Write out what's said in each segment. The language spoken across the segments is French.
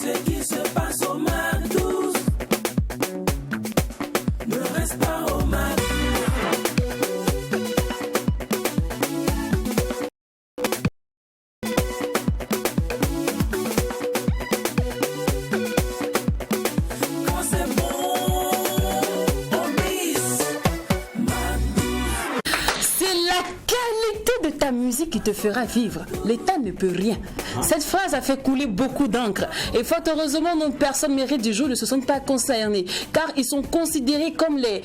Ce qui se passe au Mac 12 ne reste pas au Mac 12. Quand c'est bon, on mise Mac 12. C'est la qualité de ta musique qui te fera vivre. L'État ne peut rien. Cette phrase a fait couler beaucoup d'encre. Et fort heureusement, nos personnes mérites du jour ne se sont pas concernées, car ils sont considérés comme les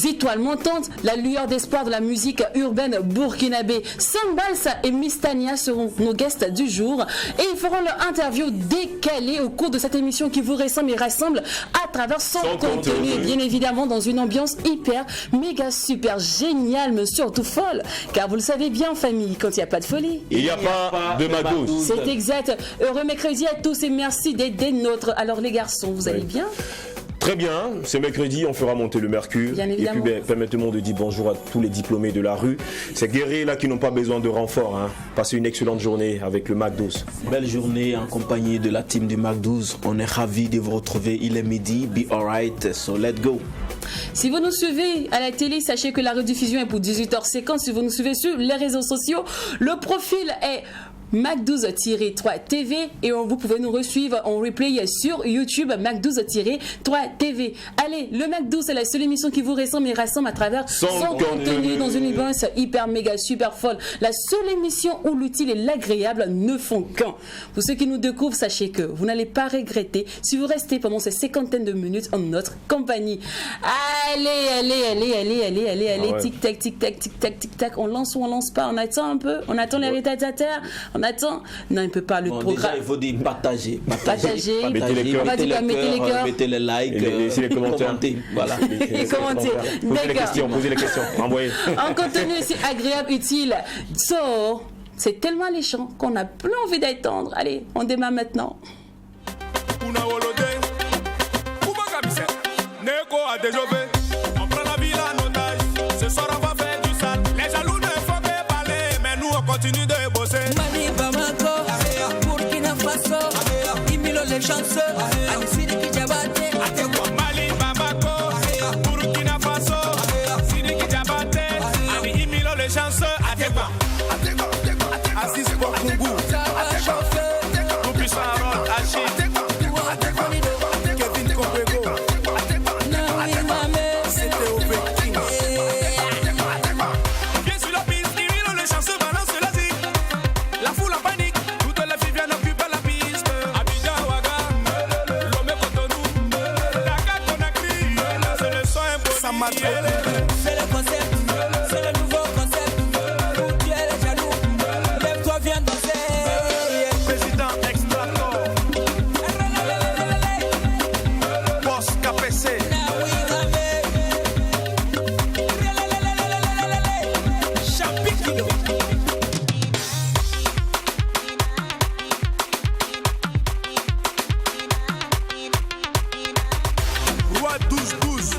étoiles montantes, la lueur d'espoir de la musique urbaine burkinabé. Sambalsa et Mistania seront nos guests du jour et ils feront leur interview décalée au cours de cette émission qui vous ressemble et rassemble à travers son contenu. Bien évidemment dans une ambiance hyper, méga, super géniale, mais surtout folle. Car vous le savez bien, famille, quand il n'y a pas de folie, il n'y a pas de Mac 12. C'est exact. Heureux mercredi à tous et merci d'être des nôtres. Alors les garçons, vous allez bien? Très bien, c'est mercredi, on fera monter le mercure. Bien et évidemment. puis permettez-moi de dire bonjour à tous les diplômés de la rue. Ces guerriers là qui n'ont pas besoin de renfort. Hein. Passez une excellente journée avec le Mac 12. Belle journée en compagnie de la team du Mac 12. On est ravis de vous retrouver. Il est midi, be alright, so let's go. Si vous nous suivez à la télé, sachez que la rediffusion est pour 18h50. Si vous nous suivez sur les réseaux sociaux, le profil est Mac12-3 TV et vous pouvez nous resuivre en replay sur YouTube Mac12-3 TV. Allez, le Mac 12 c'est la seule émission qui vous ressemble et rassemble à travers son contenu dans une ambiance hyper méga super folle. La seule émission où l'utile et l'agréable ne font qu'un. Pour ceux qui nous découvrent, sachez que vous n'allez pas regretter si vous restez pendant ces cinquantaines de minutes en notre compagnie. Allez, tic tac, tic tac, tic tac, tic tac. On lance ou on lance pas? On attend un peu. On attend les retardataires. On attend. Non, il ne peut pas. Le programme. Déjà, il faut dire partager. Mettez les cœurs. Mettez les cœurs. Mettez les likes. Et laissez les commentaires. Commentez. Voilà. Et commentez. Posez les questions. Envoyez. Un contenu si agréable, utile. So, c'est tellement alléchant qu'on n'a plus envie d'attendre. Allez, on démarre maintenant. On prend la ville en otage. Ce soir on va faire du sale. Les jaloux ne font que parler, mais nous on continue de bosser. Mali, Bamako, Burkina Faso, Imilo les chanceux, Sidiki Diabaté, Mali, Bamako, Burkina Faso, Sidiki Diabaté, Imilo les chanceux. Assis pour Kungu, tout puissant Harold Hachi, Kevin Kobrego, c'était au Pékin. Viens sur la piste, Imilo les chanceux balance la zik. La foule en panique, toutes les filles viennent occuper la piste. Abidjan, Ouaga, Lomé, Cotonou, Dakar, Conakry, c'est le son impossible. C'est le concept, c'est le nouveau concept. Tu es les jaloux, lève-toi, viens danser. Président Extrator, Boss KPC, Chapitre. Roi 12-12,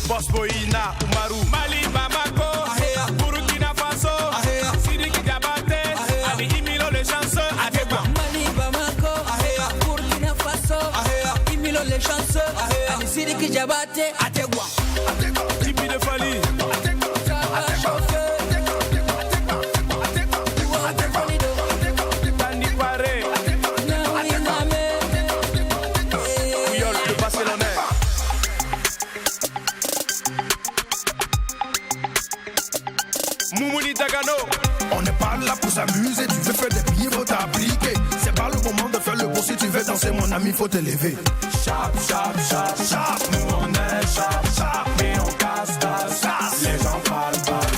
Boss Boina, Umaru, Mali, Bamako, Burkina Faso, Sidiki Diabaté, Ali Imilo les chanceux, Adeba. Mali, Bamako, Burkina Faso, Imilo les chanceux, Sidiki Diabaté, Ategua. Tipi de Fali, Tani Paré, Ouyol de Barcelonais. Moumouni Dagano. On n'est pas là pour s'amuser, tu veux faire des billets, faut t'appliquer. C'est pas le moment de faire le beau, si tu veux danser mon ami, faut te lever. Chap, chap, chap, chap, nous on est chap, chap, mais on casse, casse, casse. Les gens parlent, parlent.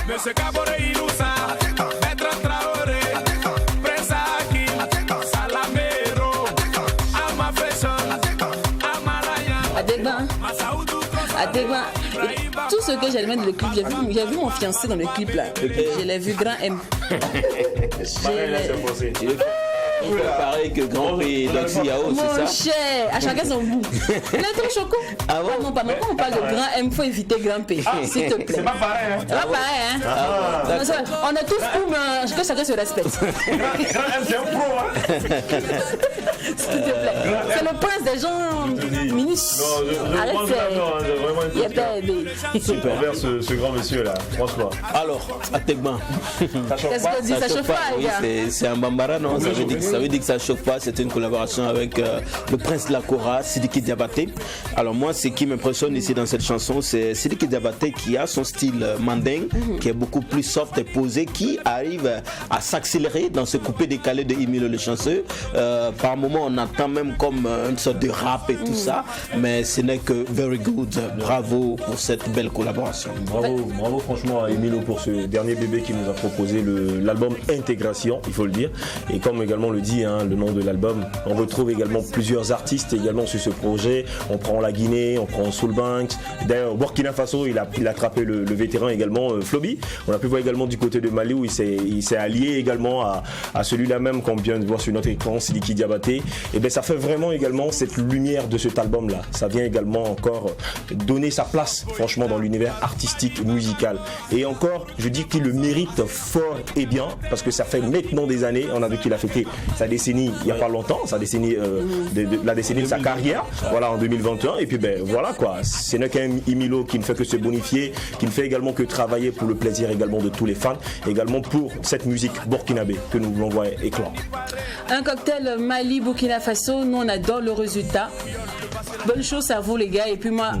Monsieur Kabore Ilousa, Maître Traoré, Prince Hakim, Salamero, Ama Fashion, Amalaya, Adegba. Tout ce que j'ai aimé dans le clip, j'ai vu mon fiancé dans le clip là. Je l'ai vu grand M. Pareil que Grand P d'Oxiao, c'est ça? Mon cher, à chacun son goût. Il est trop choquant. Ah bon? Non, quand on parle de grand M, il faut éviter grand P. S'il te plaît. C'est pas pareil, hein. C'est pas pareil, hein. On est tous pour, mais que chacun se respecte. C'est un pro, hein. S'il te plaît. C'est le prince des gens ministres. Non, je Arrête, pense vraiment, hein, j'ai vraiment il n'y a une pas aidé. super envers ce grand monsieur là, franchement. Alors, Ategban. Qu'est-ce que dit? Ça chauffe pas, Oui, les gars. c'est un bambara, non? Ça veut dire que ça chauffe pas. C'est une collaboration avec le prince de la Kora, Sidiki Diabaté. Alors moi, ce qui m'impressionne ici dans cette chanson, c'est Sidiki Diabaté qui a son style mandingue, qui est beaucoup plus soft et posé, qui arrive à s'accélérer dans ce coupé décalé de Emilio le chanceux. Par moment, on entend même comme une sorte de rap et tout ça, mais ce n'est que very good. Bravo pour cette belle collaboration. Bravo franchement à Emilio pour ce dernier bébé qui nous a proposé l'album Intégration, il faut le dire. Et comme également le dit le nom de l'album, on retrouve également plusieurs artistes également sur ce projet. On prend la Guinée, on prend Soulbanks. D'ailleurs, Burkina Faso, il a attrapé le vétéran également, Flobi. On a pu voir également du côté de Mali où il s'est allié également à celui-là même qu'on vient de voir sur notre écran, Sidiki Diabaté. Et bien ça fait vraiment également cette lumière de cet album-là. Ça vient également encore donner sa place franchement dans l'univers artistique, musical. Et encore, je dis qu'il le mérite fort et bien parce que ça fait maintenant des années, on a vu qu'il a fêté sa décennie il n'y a pas longtemps, sa décennie, la décennie de sa carrière, voilà en 2021. Et puis ben voilà quoi, ce n'est qu'un Emilio qui ne fait que se bonifier, qui ne fait également que travailler pour le plaisir également de tous les fans, également pour cette musique burkinabé que nous voulons voir éclore. Un cocktail Mali, Burkina Faso, nous on adore le résultat. Bonne chose à vous les gars, et puis moi...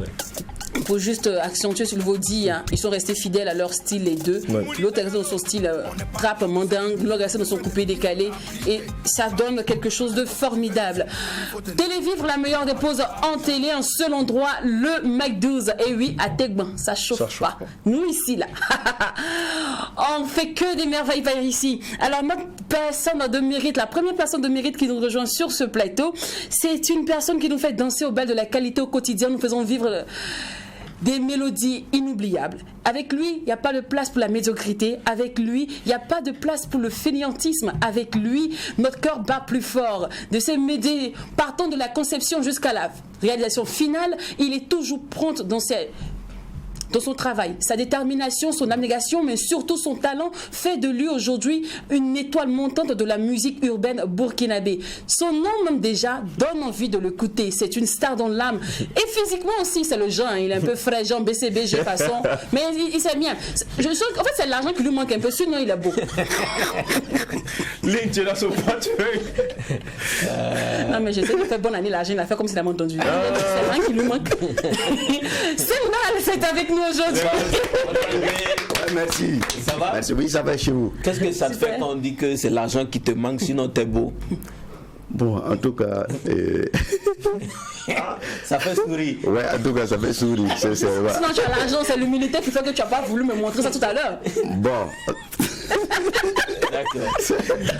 Pour juste accentuer sur le vaudit, ils sont restés fidèles à leur style les deux. Ouais. L'autre est resté dans son style rap mandingue, l'autre est resté dans son coupé décalé, et ça donne quelque chose de formidable. Télévivre, la meilleure des pauses en télé, un seul endroit, le Mac12. Et oui, à Tegban, ça chauffe pas. Nous ici là, on fait que des merveilles par ici. Alors notre personne de mérite, la première personne de mérite qui nous rejoint sur ce plateau, c'est une personne qui nous fait danser au bal de la qualité au quotidien. Nous faisons vivre des mélodies inoubliables. Avec lui, il n'y a pas de place pour la médiocrité. Avec lui, il n'y a pas de place pour le fainéantisme. Avec lui, notre cœur bat plus fort. De ces médias, partant de la conception jusqu'à la réalisation finale, il est toujours prompt dans son travail, sa détermination, son abnégation, mais surtout son talent fait de lui aujourd'hui une étoile montante de la musique urbaine burkinabé. Son nom même déjà donne envie de l'écouter. C'est une star dans l'âme. Et physiquement aussi, c'est le genre. Il est un peu frais, genre BCBG façon. Mais il sait bien. En fait, c'est l'argent qui lui manque un peu. Sinon, il est beau. Link, tu es là sur portefeuille. Non, mais j'essaie de faire bonne année. L'argent, il a fait comme s'il avait entendu. C'est l'argent qui lui manque. C'est mal, c'est avec nous aujourd'hui. Merci. Ça va? Merci. Oui, ça va chez vous. Qu'est-ce que ça te fait quand on dit que c'est l'argent qui te manque, sinon t'es beau? Bon, en tout cas... Ça fait sourire. Ouais, en tout cas, ça fait sourire. Sinon, tu as l'argent, c'est l'humilité qui fait que tu n'as pas voulu me montrer ça tout à l'heure. Bon. D'accord.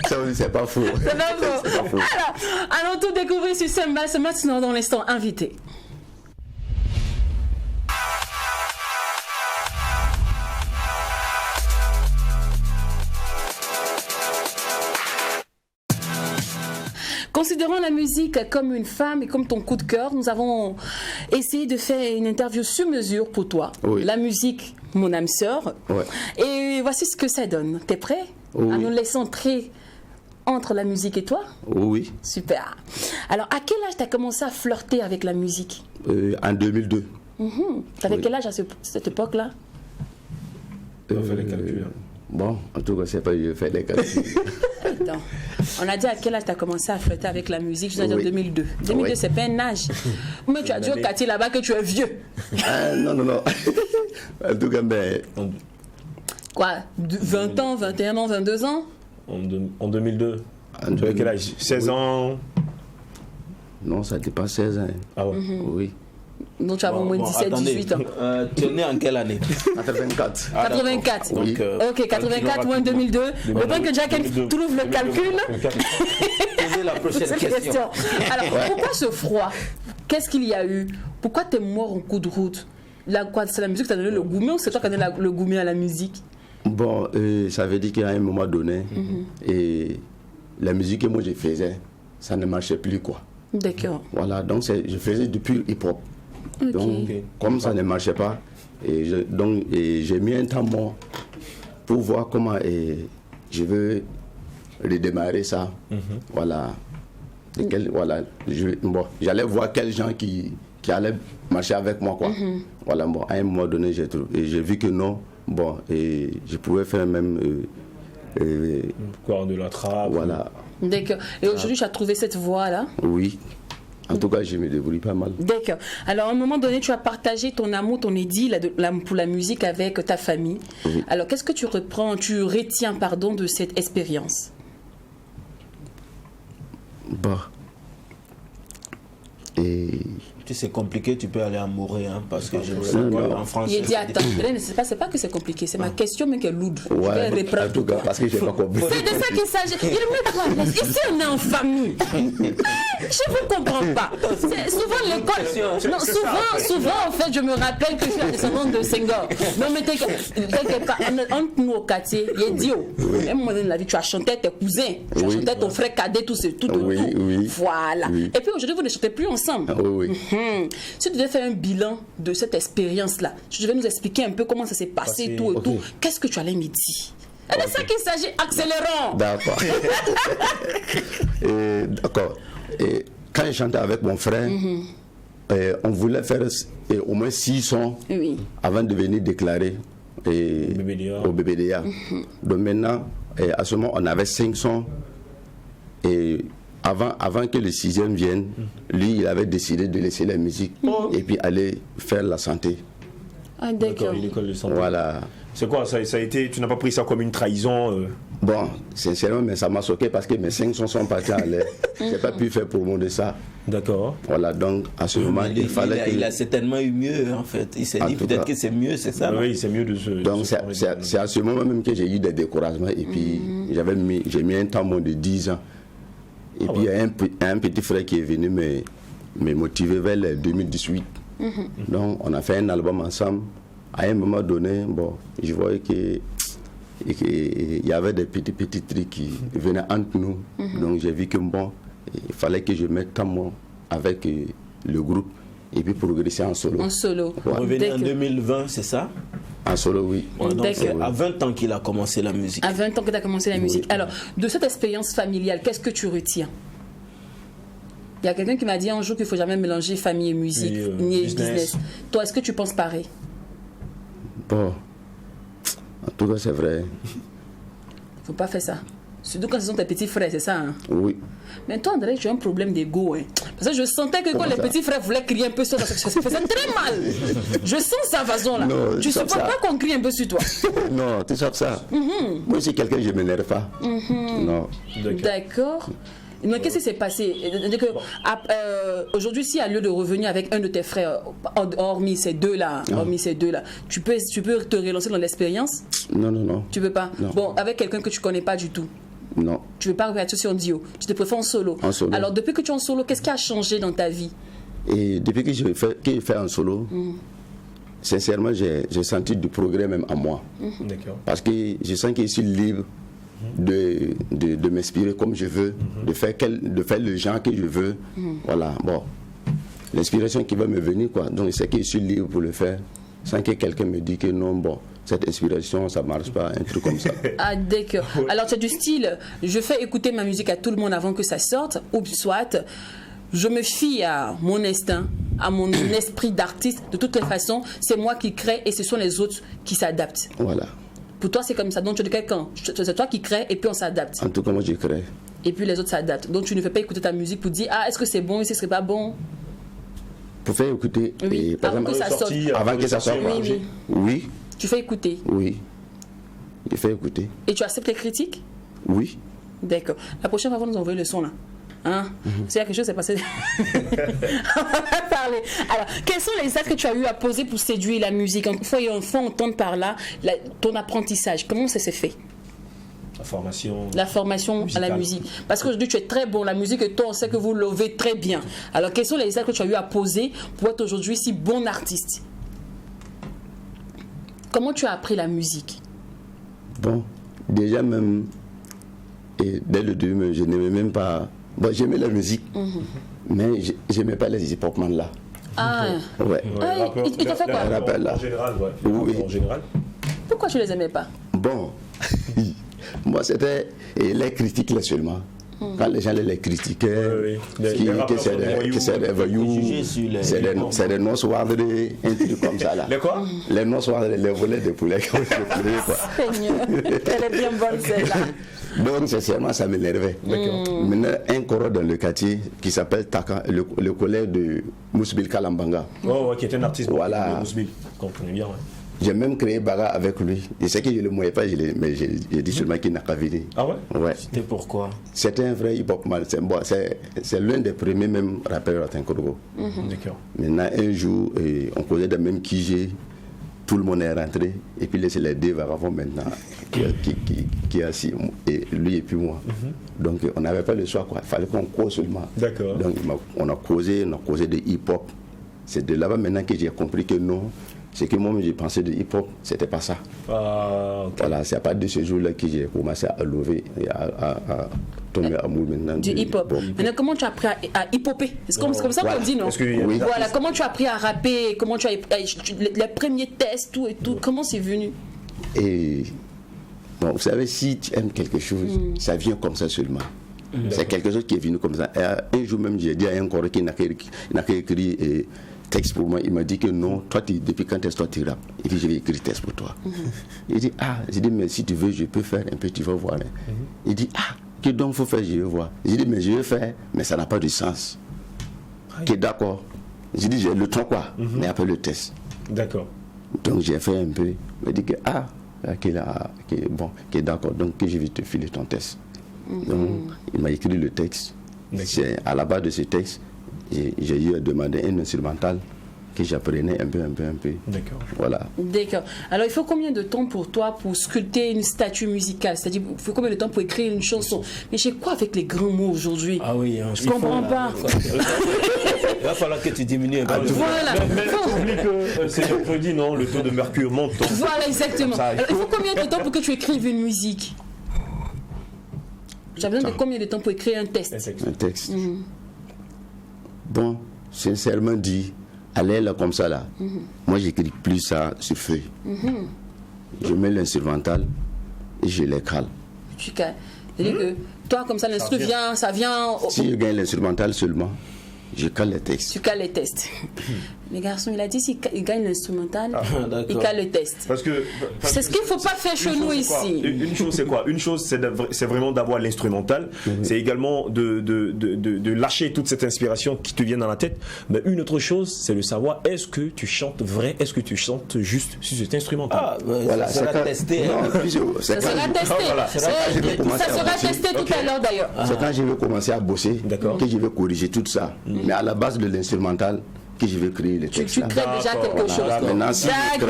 Ça aussi, c'est pas faux. C'est pas faux. Alors, allons tout découvrir sur Semba, c'est maintenant dans l'instant invité. Considérant la musique comme une femme et comme ton coup de cœur, nous avons essayé de faire une interview sur mesure pour toi. Oui. La musique, mon âme sœur. Ouais. Et voici ce que ça donne. T'es prêt à nous laisser entrer entre la musique et toi? Oui. Super. Alors, à quel âge t'as commencé à flirter avec la musique? En 2002. T'avais quel âge à cette époque-là? On fait les calculs. Bon, en tout cas, c'est pas je fais des calculs. Attends. On a dit à quel âge tu as commencé à flirter avec la musique? Je dois dire 2002. 2002, c'est pas un âge. Mais tu as dit au quartier là-bas que tu es vieux. Non. En tout cas, ben... Quoi? 20 ans, 21 ans, 22 ans? En 2002. Tu avais quel âge? 16 ans? Non, ça dépasse 16 ans. Ah ouais? Oui. Donc tu as au moins 17, attendez, 18 ans. Tu es né en quelle année? 84. 84. Oui. Ok, 84 moins 2002. Le temps que Jack trouve le calcul. Posez la prochaine Cette question. question. Alors, pourquoi ce froid? Qu'est-ce qu'il y a eu? Pourquoi tu es mort en coup de route? C'est la musique qui t'a donné le goût, ou c'est toi qui as donné le goût à la musique? Bon, ça veut dire qu'à un moment donné, et la musique que moi je faisais, ça ne marchait plus, quoi. D'accord. Voilà, donc je faisais depuis le hip-hop. Ok. Donc, comme ça ne marchait pas, j'ai mis un temps mort pour voir comment je veux redémarrer ça. Voilà. Voilà. J'allais voir quels gens qui allaient marcher avec moi, quoi. Voilà, bon, à un moment donné, j'ai vu que non. Bon, et je pouvais faire même. Quoi, de la trappe. Voilà. D'accord. Et aujourd'hui, tu as trouvé cette voie-là? Oui. En tout cas, je me débrouille pas mal. D'accord. Alors, à un moment donné, tu as partagé ton amour, ton idylle pour la musique avec ta famille. Oui. Alors, qu'est-ce que tu retiens de cette expérience? Bon. Et Tu sais, c'est compliqué, tu peux aller en mourir, hein, parce que je me sens qu'en France. Il dit attends, c'est pas que c'est compliqué, c'est ma question, mais qu'elle lourde. Je vais ouais, reprendre en tout cas, parce que j'ai pas compris. C'est de ça qu'il s'agit. Il me croit. Ici, on est en famille. Je vous comprends pas. C'est souvent l'école. Non, souvent, en fait, je me rappelle que je suis la descendante de Senghor. Non, mais quelque part, entre nous au quartier, il est dit, même moment donné de la vie, tu as chanté tes cousins, tu as chanté ton frère cadet, tout. Oui. Voilà. Oui. Et puis aujourd'hui, vous ne chantez plus ensemble. Oui. Si tu devais faire un bilan de cette expérience-là, tu devais nous expliquer un peu comment ça s'est passé, tout et tout. Qu'est-ce que tu allais me dire? C'est de ça qu'il s'agit, accélérons. D'accord. D'accord. Et quand je chantais avec mon frère, on voulait faire au moins 6 sons avant de venir déclarer au BBDA. Donc maintenant, à ce moment, on avait 5 sons. Et avant que le 6e vienne, lui, il avait décidé de laisser la musique et puis aller faire la santé. Ah, d'accord. L'école de santé. Voilà. C'est quoi ça a été, tu n'as pas pris ça comme une trahison Bon, sincèrement, mais ça m'a choqué parce que mes 5 sons sont partis en l'air. Je n'ai pas pu faire promo de ça. D'accord. Voilà, donc à ce moment, il fallait que... Il a certainement eu mieux, en fait. Il s'est dit peut-être que c'est mieux, c'est ça? Oui, c'est mieux de se... Donc c'est à ce moment même que j'ai eu des découragements et puis j'ai mis un temps de 10 ans. Et puis il y a un petit frère qui est venu me motiver vers le 2018. Donc on a fait un album ensemble. À un moment donné, bon, je voyais qu'il y avait des petits trucs qui venaient entre nous. Donc j'ai vu que bon, il fallait que je mette temps avec le groupe et puis progresser en solo. En solo. Ouais. Revenez en 2020, c'est ça? En solo, oui. Donc c'est à 20 ans qu'il a commencé la musique. À 20 ans que tu as commencé la musique. Alors, de cette expérience familiale, qu'est-ce que tu retiens? Il y a quelqu'un qui m'a dit un jour qu'il ne faut jamais mélanger famille et musique, ni business. Toi, est-ce que tu penses pareil? Bon, en tout cas, c'est vrai. Il ne faut pas faire ça. Surtout quand ce sont tes petits frères, c'est ça, hein? Oui. Mais toi, André, tu as un problème d'ego, hein? Parce que je sentais que quand les petits frères voulaient crier un peu sur toi, ça faisait très mal. Je sens sa façon là. Non, tu ne supportes pas qu'on crie un peu sur toi. Non, tu sais ça. Moi, si quelqu'un, je ne m'énerve pas. Non. D'accord. Mais qu'est-ce qui s'est passé? Aujourd'hui, s'il y a lieu de revenir avec un de tes frères, hormis ces deux-là, tu peux te relancer dans l'expérience? Non. Tu peux pas? Non. Bon, avec quelqu'un que tu connais pas du tout? Non. Tu veux pas repartir sur un duo? Tu te préfères en solo? En solo. Alors, depuis que tu es en solo, qu'est-ce qui a changé dans ta vie? Et depuis que je fais en solo, sincèrement, j'ai senti du progrès même en moi. D'accord. Parce que je sens que je suis libre de m'inspirer comme je veux, de faire le genre que je veux. Voilà, bon. L'inspiration qui va me venir, quoi. Donc, je sais que je suis libre pour le faire, sans que quelqu'un me dise que non, bon, cette inspiration, ça ne marche pas, un truc comme ça. Ah, d'accord. Alors, tu as du style, je fais écouter ma musique à tout le monde avant que ça sorte, ou soit, je me fie à mon instinct, à mon esprit d'artiste. De toutes les façons, c'est moi qui crée et ce sont les autres qui s'adaptent. Voilà. Pour toi, c'est comme ça. Donc, tu es quelqu'un. C'est toi qui crée et puis on s'adapte. En tout cas, moi, je crée. Et puis les autres s'adaptent. Donc, tu ne fais pas écouter ta musique pour dire, ah, est-ce que c'est bon, est-ce que c'est pas bon? Pour faire écouter, Oui, par avant exemple, que ça sorte. avant que ça sorte. Oui. Tu fais écouter. Oui. Je fais écouter. Et tu acceptes les critiques? Oui. D'accord. La prochaine fois, vous nous envoyer le son là. Hein? S'il y a quelque chose qui s'est passé. On va parler. Alors, quels sont les actes que tu as eu à poser pour séduire la musique? Il faut entendre par là ton apprentissage. Comment ça s'est fait? La formation à la musique. Parce qu'aujourd'hui, tu es très bon. La musique, et toi, on sait que vous lovez très bien. Alors, quels sont les actes que tu as eu à poser pour être aujourd'hui si bon artiste? Comment tu as appris la musique? Bon, déjà même, et dès le début, je n'aimais même pas... Bon, j'aimais la musique, mais je n'aimais pas les hip-hopman là. Ah, ouais. Il t'a fait quoi? Rappel là. En général, ouais. Oui. En général. Pourquoi tu les aimais pas? Bon, moi c'était les critiques là seulement. Quand les gens les critiquaient, que c'est des voyous, c'est des non-soirs, un truc comme ça là. Les quoi? Les non-soirs, les volets de poulet. Seigneur, elle est bien bonne celle-là. Donc sincèrement ça m'énervait. Maintenant un chorale dans le quartier qui s'appelle Taka, le collègue de Mousbil Kalambanga. Oh, qui est un artiste. Voilà. De Mousbil, qu'on connaît bien. Ouais. J'ai même créé Baga avec lui. Je sais que je ne le moyais pas, mais j'ai dit seulement qu'il n'a qu'à venir. Ah ouais? Ouais. C'était pourquoi? C'était un vrai hip-hop man. C'est l'un des premiers même rappeurs à Tinkourgo. D'accord. Maintenant, un jour, on causait de même Kijé. Tout le monde est rentré. Et puis, c'est les deux vagabonds maintenant qui est assis. Et lui et puis moi. Donc, on n'avait pas le choix, quoi. Il fallait qu'on cause seulement. D'accord. Donc, on a causé de hip-hop. C'est de là-bas maintenant que j'ai compris que non. Ce que moi j'ai pensé de hip-hop, c'était pas ça. Okay. Voilà, c'est à partir de ce jour-là que j'ai commencé à lever et à tomber amour maintenant. Du hip-hop. Maintenant, comment tu as appris à hip-hopper? C'est comme ça qu'on dit, non? Oui. Voilà, comment tu as appris à rapper? Comment tu as les premiers tests, tout et tout? Comment c'est venu? Et bon, vous savez, si tu aimes quelque chose, ça vient comme ça seulement. C'est quelque chose qui est venu comme ça. Et un jour même, j'ai dit à un corps qui n'a qu'écrit texte pour moi, il m'a dit que non, toi depuis quand est-ce que toi tu rappes? Et puis je vais écrire texte pour toi. Il dit j'ai dit mais si tu veux je peux faire un peu, tu vas voir. Il dit que donc faut faire, je vais voir. J'ai dit mais je vais faire, mais ça n'a pas de sens. Ok, d'accord. J'ai dit j'ai le temps quoi, mais après le test. D'accord. Donc j'ai fait un peu, il m'a dit que bon, d'accord, donc que je vais te filer ton test. Donc il m'a écrit le texte. C'est à la base de ce texte. J'ai eu à demander un instrumental que j'apprenais un peu. D'accord. Voilà. D'accord. Alors, il faut combien de temps pour toi pour sculpter une statue musicale? C'est-à-dire, il faut combien de temps pour écrire une chanson? Mais j'ai quoi avec les grands mots aujourd'hui? Ah oui, je comprends pas. Il va falloir que tu diminues un peu. Voilà. Mais oublie que c'est mercredi, non? Le taux de mercure monte. Voilà, exactement. Alors, il faut combien de temps pour que tu écrives une musique? J'ai besoin de combien de temps pour écrire un texte? Un texte. Bon, sincèrement dit, aller là comme ça là, moi j'écris plus ça sur feuille. Je mets l'instrumental et je les cale. Tu cales. C'est-à-dire que toi comme ça l'instru vient, ça vient. Si je gagne l'instrumental seulement, je cale les textes. Tu cales les textes. Mais garçon, il a dit s'il gagne l'instrumental, il cale le test. C'est ce qu'il ne faut pas faire chez nous ici. Une chose, c'est quoi? Une chose, c'est vraiment d'avoir l'instrumental. C'est également de lâcher toute cette inspiration qui te vient dans la tête. Mais une autre chose, c'est de savoir est-ce que tu chantes vrai, est-ce que tu chantes juste sur cet instrumental. Voilà, ça sera testé. Ça sera testé. Ça sera testé tout à l'heure d'ailleurs. C'est quand je vais commencer à bosser que je vais corriger tout ça. Mais à la base de l'instrumental, que je vais créer les textes. Tu crées déjà quelque chose. Maintenant, si d'accord,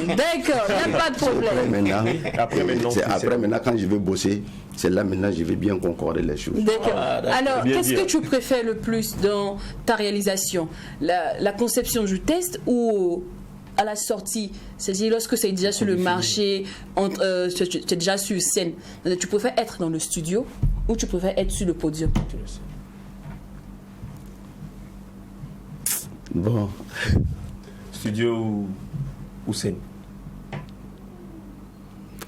il n'y a pas de problème. Après, maintenant, quand je vais bosser, c'est là maintenant je vais bien concorder les choses. D'accord. Alors, qu'est-ce que tu préfères le plus dans ta réalisation? La conception du texte ou à la sortie? C'est-à-dire lorsque c'est déjà sur le marché, tu es déjà sur scène. Tu préfères être dans le studio ou tu préfères être sur le podium? Bon. Studio ou scène?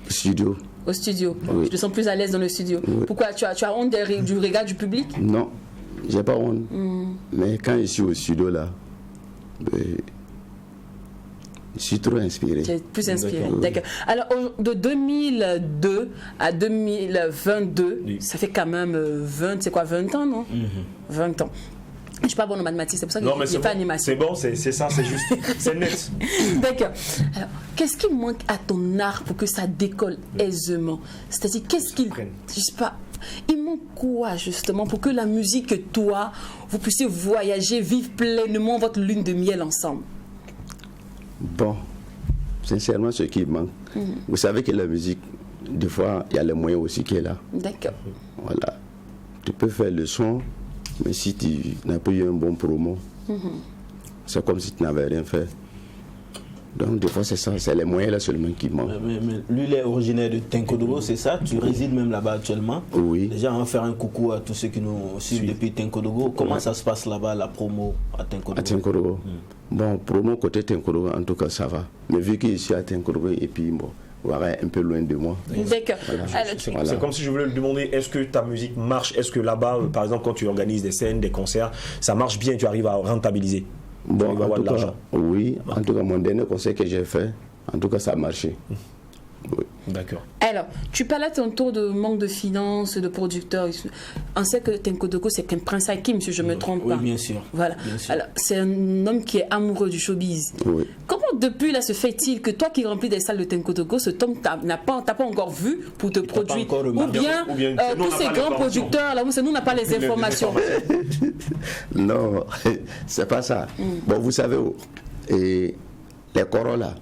Studio. Au studio. Oui. Tu te sens plus à l'aise dans le studio. Oui. Pourquoi? Tu as honte du regard du public? Non, j'ai pas honte. Mais quand je suis au studio là, je suis trop inspiré. Tu es plus inspiré. D'accord. Alors, de 2002 à 2022, ça fait quand même 20 ans, non? 20 ans. Je ne suis pas bonne en mathématiques, c'est pour ça que je n'ai pas animation. C'est bon, c'est ça, c'est juste, c'est net. D'accord. Alors, qu'est-ce qui manque à ton art pour que ça décolle aisément? C'est-à-dire, qu'est-ce qu'il... Je sais pas. Il Comment quoi justement pour que la musique et toi, vous puissiez voyager, vivre pleinement votre lune de miel ensemble? Bon, sincèrement, ce qui manque, vous savez que la musique, des fois, il y a les moyens aussi qui est là. D'accord. Voilà. Tu peux faire le son, mais si tu n'as pas eu un bon promo, c'est comme si tu n'avais rien fait. Donc, des fois, c'est ça, c'est les moyens là seulement qui manquent. Mais lui, il est originaire de Tenkodogo, c'est ça? Tu résides même là-bas actuellement? Oui. Déjà, on va faire un coucou à tous ceux qui nous suivent depuis Tenkodogo. Comment ça se passe là-bas, la promo à Tenkodogo? À Tenkodogo. Bon, promo côté Tenkodogo, en tout cas, ça va. Mais vu que je suis à Tenkodogo et puis, bon, voilà, un peu loin de moi. D'accord. Alors, C'est comme si je voulais lui demander, est-ce que ta musique marche? Est-ce que là-bas, par exemple, quand tu organises des scènes, des concerts, ça marche bien, tu arrives à rentabiliser? Bon, Tu arrives à avoir en de tout cas, l'argent? oui. En tout cas, mon dernier concert que j'ai fait, en tout cas, ça a marché. Oui. D'accord. Alors, tu parlais tantôt de manque de finances, de producteurs. On sait que Tenkodogo, c'est qu'un prince Hakim, si je ne me trompe Oui, pas. bien sûr. Voilà. Bien sûr. Alors, c'est un homme qui est amoureux du showbiz. Oui. Comment depuis là se fait-il que toi qui remplis des salles de Tenkodogo, cet homme t'as pas encore vu pour te pas produire? encore Ou remarqué. bien, Ou bien, nous, on tous n'a ces pas grands l'information. producteurs là, où c'est nous on n'a pas les informations. Non, c'est pas ça. Bon, vous savez, et les corons là,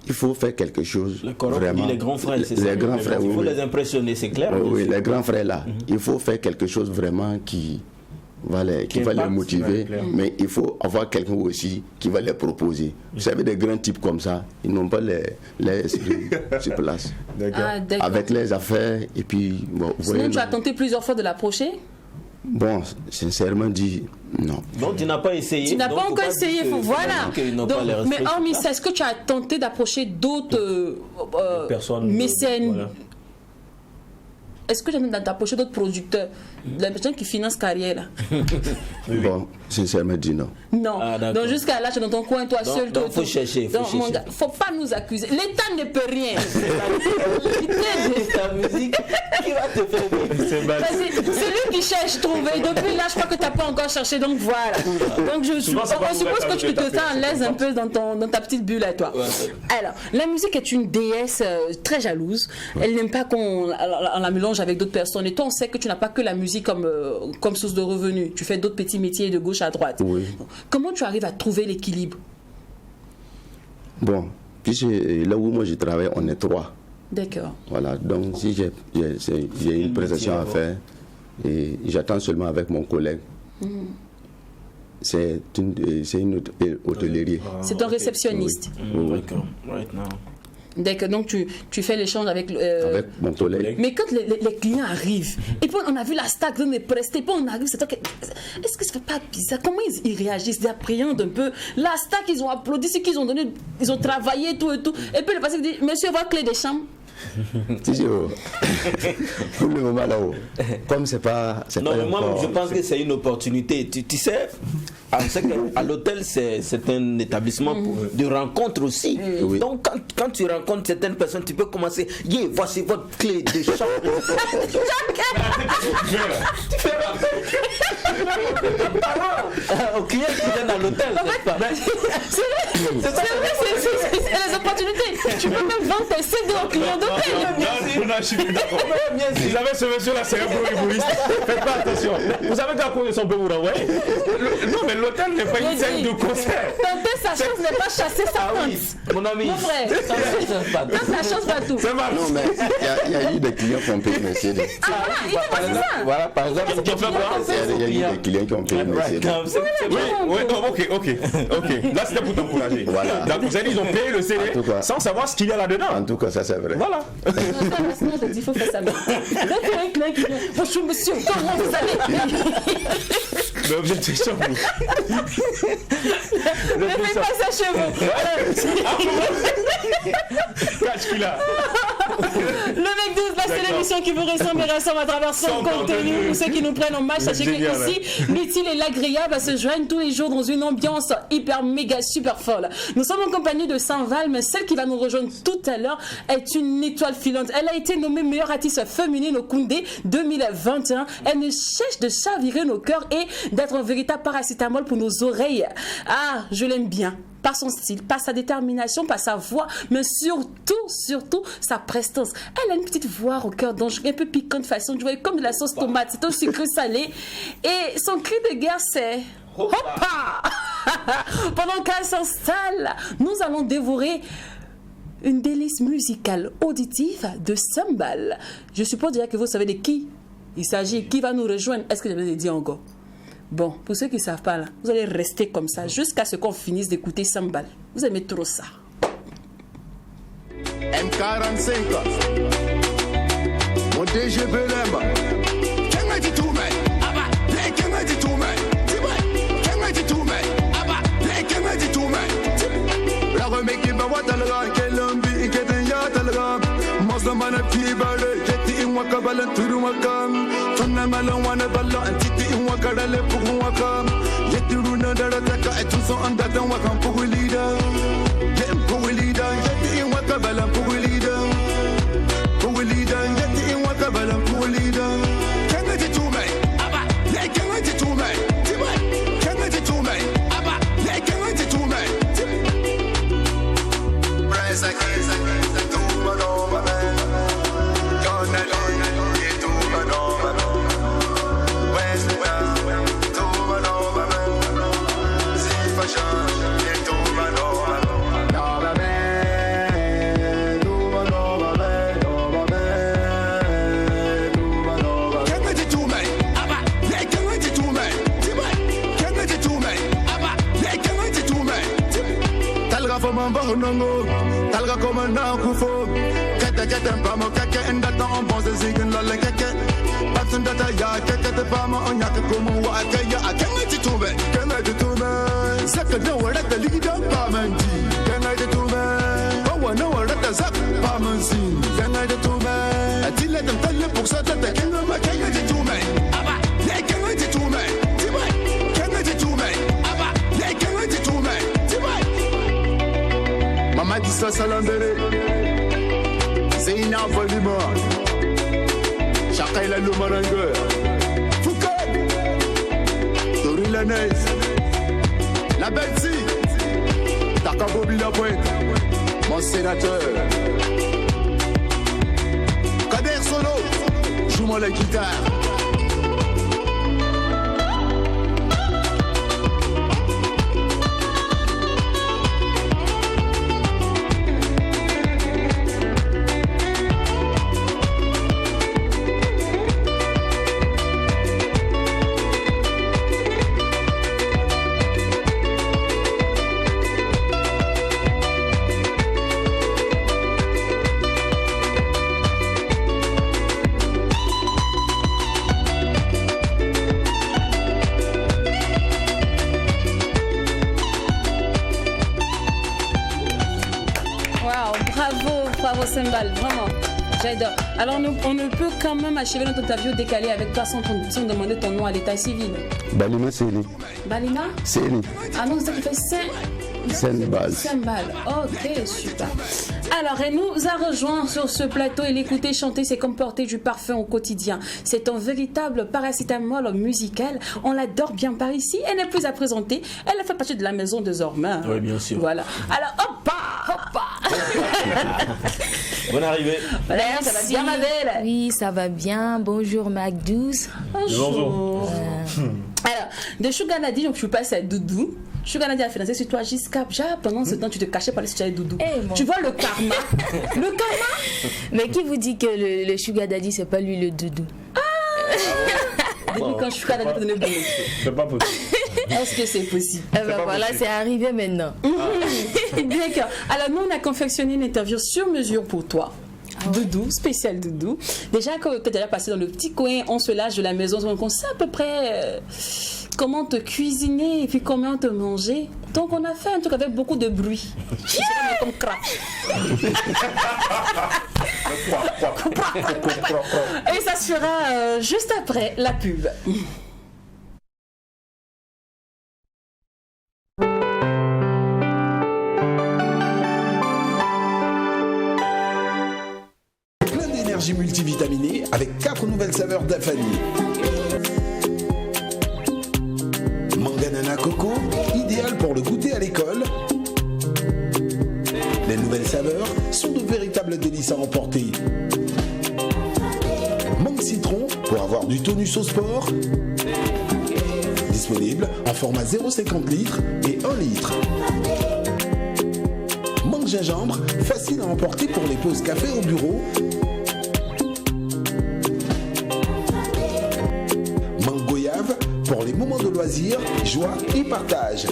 il faut faire quelque chose. Les corons, vraiment. les grands frères, c'est ça? Les grands frères, Il faut oui. les impressionner, c'est clair? Oui, les grands frères là, il faut faire quelque chose vraiment qui va les impacte, motiver, clair. mais il faut avoir quelqu'un aussi qui va les proposer. Vous savez, des grands types comme ça, ils n'ont pas les sur place. D'accord. Ah, d'accord. Avec les affaires, et puis, bon, vous Sinon, voyez, tu as tenté plusieurs fois de l'approcher? bon, sincèrement dit, non. Donc tu n'as pas essayé. Tu n'as donc pas faut encore dire essayé, que- voilà. qu'ils n'ont Donc, pas les mais respects. hormis ça, est-ce que tu as tenté d'approcher d'autres Personne. mécènes? Voilà. Est-ce que tu as tenté d'approcher d'autres producteurs? Les personnes qui financent carrière là? Bon, sincèrement dit non. Non. Ah, d'accord. Donc jusqu'à là, tu es dans ton coin, toi Donc- seul, toi. donc, faut tout. chercher, faut Donc, mon chercher. gars, faut pas nous accuser. L'État ne peut rien. Ta musique, qui va te faire vivre? Vas-y, celui qui cherche trouver. Depuis là, je crois que tu n'as pas encore cherché. Donc voilà. Donc je Souvent, c'est pas on suppose vous que tu te taper, sens à l'aise un peu dans ta petite bulle à toi. Ouais. Alors, la musique est une déesse très jalouse. Elle n'aime pas qu'on la mélange avec d'autres personnes. Et toi, on sait que tu n'as pas que la musique comme source de revenus. Tu fais d'autres petits métiers de gauche à droite. Oui. Comment tu arrives à trouver l'équilibre? Bon, puisque là où moi je travaille, on est 3. D'accord. Voilà, donc si j'ai une prestation à faire, et j'attends seulement avec mon collègue. C'est une hôtellerie. C'est un réceptionniste. D'accord, right now. D'accord, donc tu fais l'échange avec... Avec mon collègue. Mais quand les clients arrivent, et puis on a vu la stack de mes prestés, puis on arrive, c'est toi que... Est-ce que ça fait pas bizarre? Comment ils réagissent? Ils appréhendent un peu. La stack, ils ont applaudi, ce qu'ils ont donné, ils ont travaillé, tout et tout. Et puis le passé dit, monsieur, votre clé des chambres. Si, si, oh. Pour le moment là, oh. Comme c'est pas. Non, mais moi, encore- je pense que c'est une opportunité. Tu sais, on sait qu'à l'hôtel, c'est un établissement de rencontre aussi. Oui. Donc, quand tu rencontres certaines personnes, tu peux commencer. Yeah, voici votre clé de chambre. Au client qui vient à l'hôtel, n'est-ce pas? C'est vrai, c'est les opportunités. Tu peux même vendre tes CD aux clients d'hôtel. Je suis d'accord. Vous avez ce monsieur-là, c'est un peu humoriste. Faites pas attention. Vous savez qu'à cause de son peu vous renvoyer. Non, mais l'hôtel n'est pas une scène de concert. Tenter sa chance n'est pas chasser sa Ah oui, tente. mon ami. Mon frère, tente sa chance partout. Ça marche. Non, mais il y a eu des clients qui ont payé mes CD. Ah voilà, il faut passer ça. Voilà, par exemple, Qui ont fait quoi? il y a eu des clients qui ont payé mes CD. Oui, ok. Là, c'était pour t'encourager. Voilà. Donc, vous avez dit, ils ont payé le CD En tout cas. sans savoir ce qu'il y a là-dedans. En tout cas, ça c'est vrai. Voilà. Sinon, on te dit, il faut faire ça. Dès qu'il y a un client qui dit, bonjour monsieur, comment vous allez? Mais vous êtes chez vous. Ne faites pas ça chez vous. Cache qu'il a. Le mec 12, là, c'est D'accord. l'émission qui vous ressemble et ressemble à travers son Son contenu. contenu. Pour ceux qui nous prennent en match, sachez Génial, que ici, l'utile et l'agréable se joignent tous les jours dans une ambiance hyper méga super folle. Nous sommes en compagnie de Saint-Val, mais celle qui va nous rejoindre tout à l'heure est une étoile filante. Elle a été nommée meilleure artiste féminine au Koundé 2021. Elle ne cherche de chavirer nos cœurs et d'être un véritable paracétamol pour nos oreilles. Ah, je l'aime bien. par son style, par sa détermination, par sa voix, mais surtout sa prestance. Elle a une petite voix au cœur d'ange, un peu piquante façon, tu vois, comme de la sauce tomate, c'est un sucre salé. Et son cri de guerre, c'est Hoppa. Pendant qu'elle s'installe, nous allons dévorer une délice musicale auditive de Sambal. Je suppose déjà que vous savez de qui il s'agit, qui va nous rejoindre. Est-ce que je vais le dire encore? Bon, pour ceux qui ne savent pas, là, vous allez rester comme ça jusqu'à ce qu'on finisse d'écouter Sambal. Vous aimez trop ça. M45, mon DG Belemba. Kenga di tume, aba, le kenga di tume. Kenga di tume, aba, le kenga di tume. La remake ba watalaga, kelambi iketen ya talaga. Mosna mana pibale, keti inwa kabalan turu makam. Tunna malan wana balla, antiti inwa kadale pugu wakam. Yetiru na darataka, etunso andatan wakam pugu leader. Dem pugu leader, yeti inwa kabalan pugu leader. Pugu leader, yeti inwa kabalan pugu leader. Kenga di tume, aba, le kenga di tume. Kenga di tume, aba, le kenga di tume. Press again, tume no man. Gonna leave it to my no man. West well, tume no man. See fashion, it to my no man. No man, tume no man, no man, tume no man. Kenga di tume, aba, le kenga di tume. Kenga di tume, aba, le kenga di tume. Talga for man bahunango, talga komanda kufo. Kete pamo keke endata on bonze zigen lale keke. Batun data ya keke te pamo on yaka kumu wa akaya akenga di tume. Kenga di tume, saka no wada the leader pamanji. Kenga di tume, bawa no wada the zak pamansi. Kenga di tume, atile dem talle pour ça tata kenga ma kenga di tume. Aba, le kenga di tume. Kenga di tume, aba, le kenga di tume. Mama disla salandere. Zeyna Volima, Chakaila Lumarangeur, Foucault, Dorila Neis, La Belsi, Takabobi La Pointe, mon sénateur, Kader Solo, joue-moi la guitare. Bravo Sambal, vraiment, j'adore. Alors on ne peut quand même achever notre interview décalée avec toi sans demander ton nom à l'état civil. Balima Seni. Balima Seni. Ah non, c'est ça qui fait Sambal. Sambal, ok, super. Alors, elle nous a rejoint sur ce plateau et l'écouter chanter, c'est comme porter du parfum au quotidien. C'est un véritable paracétamol musical. On l'adore bien par ici. Elle n'est plus à présenter. Elle fait partie de la maison désormais. Oui, bien sûr. Voilà. Alors, hoppa. Bonne arrivée. Voilà, ça va bien, ma belle? Oui, ça va bien. Bonjour, Mac 12. Bonjour. Alors, de Sugar Daddy, donc je passe à Doudou. Sugar Daddy a financé sur toi jusqu'à pendant ce temps tu te cachais par les sujets Doudou. Tu vois le karma. Le karma. Mais qui vous dit que le Sugar Daddy c'est pas lui le Doudou? Depuis quand Sugar Daddy peut donner le Doudou? C'est pas possible. Est-ce que c'est possible? Voilà, c'est arrivé maintenant. D'accord. Alors nous on a confectionné une interview sur mesure pour toi. Doudou, spécial Doudou. Déjà quand tu es déjà passé dans le petit coin, on se lâche de la maison, donc on sait à peu près comment te cuisiner et puis comment te manger. Donc on a fait un truc avec beaucoup de bruit. Comme crack. Et ça se fera juste après la pub. Multivitaminé avec 4 nouvelles saveurs d'Afani. Manganana coco, idéal pour le goûter à l'école. à emporter. Mangue citron pour avoir du tonus au sport. Disponible en format 0,50 litres et 1 litre. Mangue gingembre, facile à emporter pour les pauses café au bureau. Mangue goyave pour les moments de loisirs, joie et partage.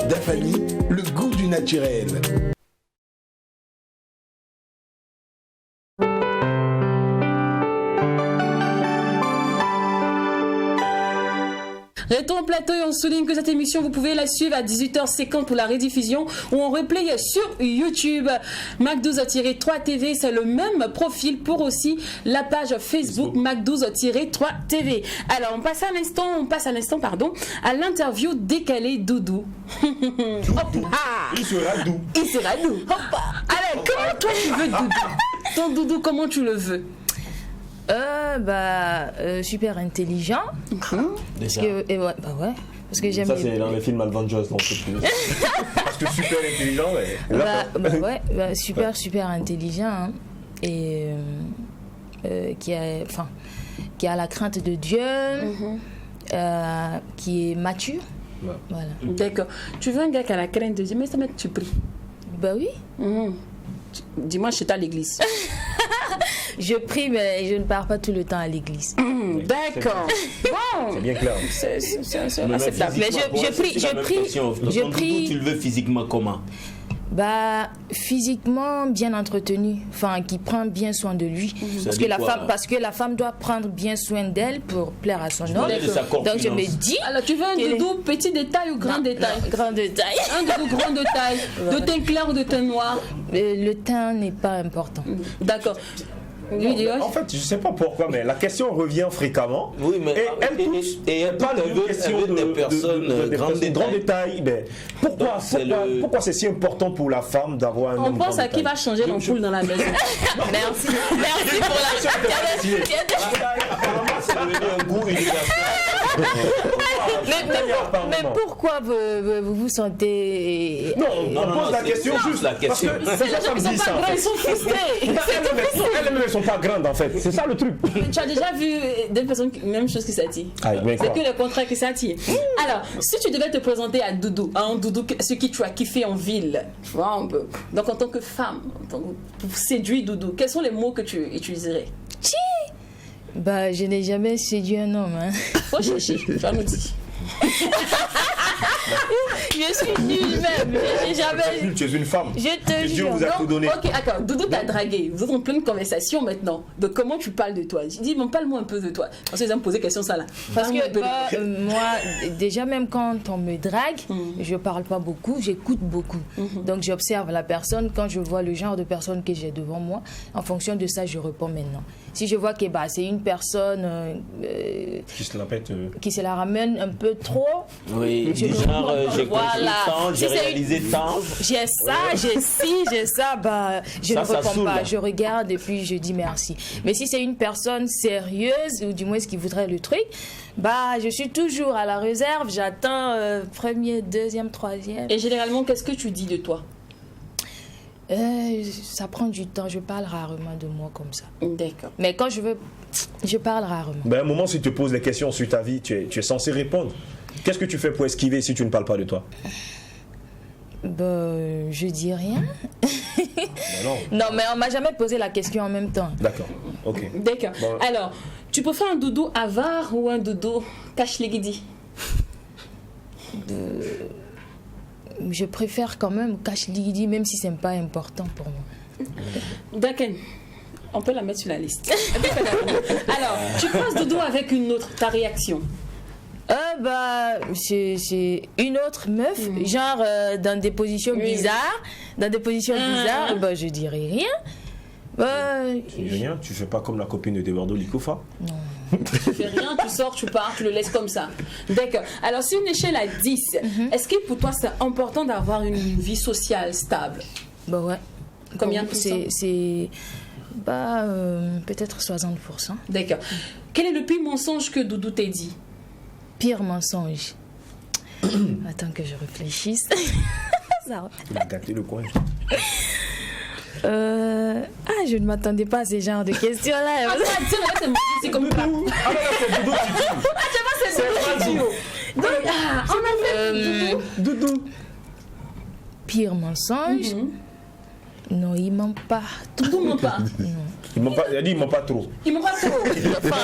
Dafani, le goût du naturel. Retour au plateau et on souligne que cette émission, vous pouvez la suivre à 18h50 pour la rediffusion ou en replay sur YouTube. Mac12-3 TV, c'est le même profil pour aussi la page Facebook Mac12-3 TV. Alors, on passe à l'instant, à l'interview décalée Doudou. Il sera doux. Alors, comment toi tu veux Doudou? Ton Doudou, comment tu le veux? Super intelligent. Parce que, parce que j'aime Ça, c'est dans les films Avengers, donc c'est plus. Parce que super intelligent, super intelligent. Hein. Et qui a la crainte de Dieu, qui est mature. Ouais. Voilà. D'accord. Tu veux un gars qui a la crainte de Dieu, mais ça met tu pries. Bah oui. Dis-moi, je suis à l'église. Je prie, mais je ne pars pas tout le temps à l'église. D'accord. Bon. C'est bien clair. C'est acceptable. Mais je prie. Tu le veux physiquement comment? Bah, physiquement bien entretenu, enfin qui prend bien soin de lui. Parce que la femme doit prendre bien soin d'elle pour plaire à son homme. Donc je me dis. Alors tu veux un doudou petit détail ou grand détail? Grand détail. Un doudou grand détail. De teint clair ou de teint noir? Le teint n'est pas important. D'accord. En fait, je ne sais pas pourquoi, mais la question revient fréquemment. Oui, mais et elle parle d'une question de personnes grand détail. Pourquoi c'est si important pour la femme d'avoir un homme? On pense à qui va changer l'ampoule dans la maison. Merci pour la. Apparemment, c'est devenu un goût universel. Mais pourquoi vous vous sentez. Non, on pose la question juste. La question. C'est les gens qui sont pas grands, ils sont frustrés. Elles ne sont pas grandes en fait, c'est ça le truc. Tu as déjà vu des personnes, même chose qui s'attirent. C'est que le contraire qui s'attire. Alors, si tu devais te présenter à un doudou, ce qui tu as kiffé en ville, tu vois, un peu. Donc en tant que femme, pour séduire doudou, quels sont les mots que tu utiliserais? Bah, je n'ai jamais séduit un homme. Hein. Faut chercher, tu vas nous dire. Je suis nulle même. Tu es une femme. Je te Dieu jure. vous a tout donné. Ok, d'accord. Doudou t'a dragué. Vous êtes en pleine conversation maintenant. Donc comment tu parles de toi? Dis, parle-moi un peu de toi. Parce qu'ils ont posé question ça là. Parce que moi, déjà même quand on me drague, je parle pas beaucoup, j'écoute beaucoup. Donc j'observe la personne. Quand je vois le genre de personne que j'ai devant moi, en fonction de ça, je réponds maintenant. Si je vois que c'est une personne qui se la pète, qui se la ramène un peu trop, oui, j'ai tant, j'ai réalisé tant. J'ai ça, j'ai ci, j'ai ça, je ne réponds pas. Je regarde et puis je dis merci. Mais si c'est une personne sérieuse, ou du moins qui voudrait le truc, je suis toujours à la réserve, j'attends premier, deuxième, troisième. Et généralement, qu'est-ce que tu dis de toi? Ça prend du temps, je parle rarement de moi comme ça. D'accord. Mais quand je veux, je parle rarement. À un moment, si tu te poses des questions sur ta vie, tu es censé répondre. Qu'est-ce que tu fais pour esquiver si tu ne parles pas de toi? Je dis rien. Non, mais on m'a jamais posé la question en même temps. D'accord, ok. D'accord. Bon. Alors, tu peux faire un doudou avare ou un doudou cache les guidis? Je préfère quand même cache ligidi, même si c'est pas important pour moi. D'accord. On peut la mettre sur la liste. Alors, tu passes doudou avec une autre, ta réaction? C'est une autre meuf, genre dans des positions bizarres. Dans des positions bizarres, je dirais rien. Rien, tu fais pas comme la copine de Eduardo Likofa? Non. Tu fais rien, tu sors, tu pars, tu le laisses comme ça. D'accord. Alors, sur une échelle à 10, est-ce que pour toi c'est important d'avoir une vie sociale stable? Ouais. Combien de pourcents? C'est peut-être 60%. D'accord. Quel est le pire mensonge que Doudou t'a dit? Pire mensonge. Attends que je réfléchisse. ça. Il a gâté le coin. Je ne m'attendais pas à ce genre de questions-là. C'est comme ça. Ah non, c'est Doudou qui tue. C'est Doudou. Donc, on a fait Doudou. Pire mensonge. Non, il ment pas. Doudou ment pas. Il a dit il ment pas trop. Il ment pas trop. Enfin,